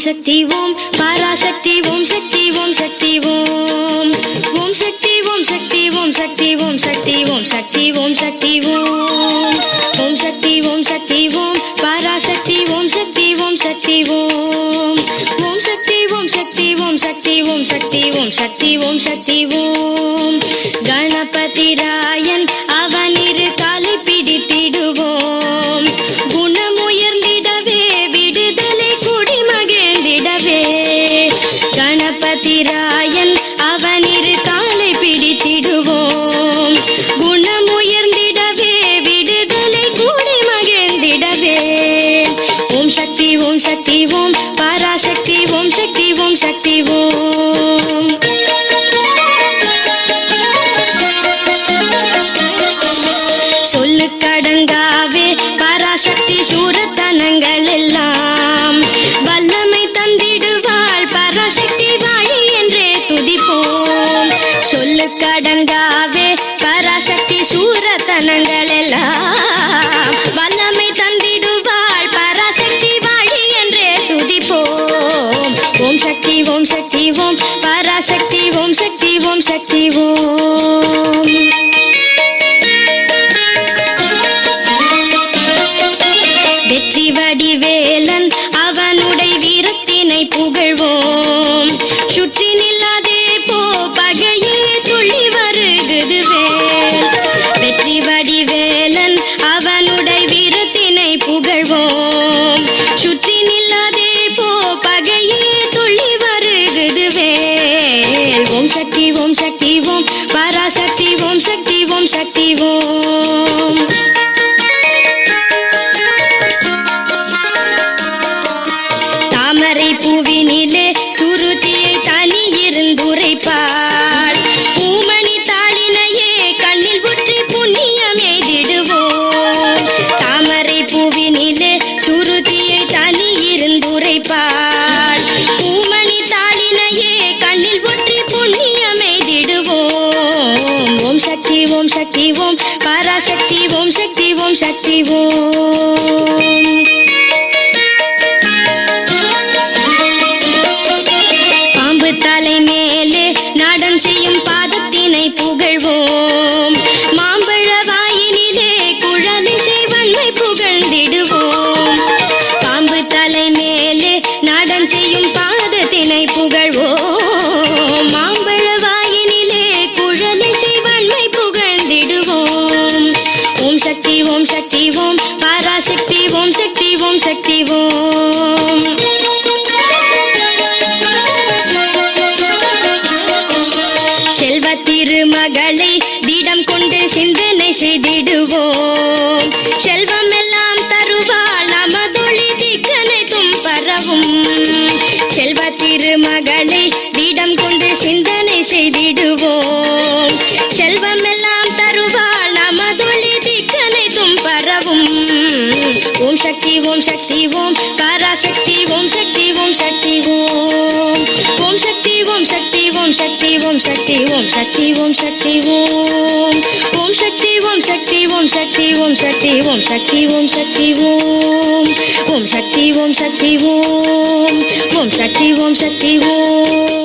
शक्ति ओम पराशक्ति ओम शक्ति ओम शक्ति ओम ओम शक्ति ओम शक्ति ओम शक्ति ओम शक्ति ओम शक्ति ओम शक्ति ओम शक्ति ओम शक्ति ओम पराशक्ति ओम शक्ति ओम शक्ति ओम शक्ति ओम शक्ति ओम शक्ति ओम शक्ति ओम शक्ति ओम शक्ति ओम गणपति रायन அவனிரு காலை பிடித்திடுவோம் குணமுயர்ந்திடவே விடுதலை குடி மகிழ்ந்திடவே கணபதி ராயன் அவனிரு காலை பிடித்திடுவோம் குணமுயர்ந்திடவே விடுதலை குடி மகிழ்ந்திடவே ஓம் சக்தி ஓம் சக்தி ஓம் பராசக்தி ஓம் சக்தி ஓம் சக்தி ஓம் சொல்லுக்கடங்காவே பராசக்தி சூரத்தனங்கள் எல்லாம் வல்லமை தந்திடுவாள் பராசக்தி வாழி என்றே துதிப்போம் சொல்லுக்கடங்காவே பராசக்தி சூரத்தனங்கள் எல்லாம் வல்லமை தந்திடுவாள் பராசக்தி வாழி என்றே துதிப்போம் ஓம் சக்தி ஓம் சக்தி ஓம் பராசக்தி ஓம் சக்தி ஓம் சக்தி ஓம் வெற்றி வடிவேலன் அவனுடைய வீரத்தினை புகழ்வோம் சுற்றி நில்லாதே போ பகையே துள்ளி வருகுது வேல் வெற்றி வடிவேலன் அவனுடைய வீரத்தினை புகழ்வோம் சுற்றி நில்லாதே போ பகையே துள்ளி வருகுது வேல் ஓம் சக்தி ஓம் சக்தி ஓம் பராசக்தி ஓம் சக்தி ஓம் சக்தி ஓம் தாமரை பூவினிலே சுருதியை தனி இருந்துரைப்பாள் பூமணி தாளினையே கண்ணில் ஒற்றி புண்ணியம் எய்திடுவோம் தாமரை பூவினிலே சுருதியை தனி இருந்துரைப்பாள் பூமணி தாளினையே கண்ணில் ஒற்றி புண்ணியம் எய்திடுவோம் ஓம் சக்தி ஓம் சக்தி ஓம் பராசக்தி ஓம் சக்தி ஓம் சக்தி ஓம் தலை மேலே நாடம் செய்யும் பாதத்தினை புகழ்வோம் மாம்பழ வாயினிலே குழலிசை வன்மை புகழ்ந்திடுவோம் பாம்பு தலை மேலே நாடம் செய்யும் பாதத்தினை புகழ்வோம் மாம்பழ வாயினிலே குழலிசை வன்மை புகழ்ந்திடுவோம் ஓம் சக்தி ஓம் சக்தி ஓம் பராசக்தி ஓம் சக்தி ஓம் சக்தி ஓம் செல்வ திருமகளை திடம் கொண்டு சிந்தனை செய்திடுவோம் செல்வம் எல்லாம் தருவாள் நமதொளி திக்கனைத்தும் பரவும் செல்வ திருமகளை திடம் கொண்டு சிந்தனை செய்திடுவோம் செல்வம் எல்லாம் தருவாள் நமதொளி திக்கனைத்தும் பரவும் ஓம் சக்தி ஓம் சக்தி ஓம் பராசக்தி ஓம் சக்தி ஓம் சக்தி ஓம் ஓம் சக்தி ஓம் சக்தி ஓம் சக்தி ஓம் சக்தி ஓம் சக்தி ஓம் சக்தி ஓம் ஓம் சக்தி ஓம் சக்தி ஓம் சக்தி ஓம் சக்தி ஓம் சக்தி ஓம் சக்தி ஓம் ஓம் சக்தி ஓம் சக்தி ஓம் ஓம் சக்தி ஓம் சக்தி ஓம்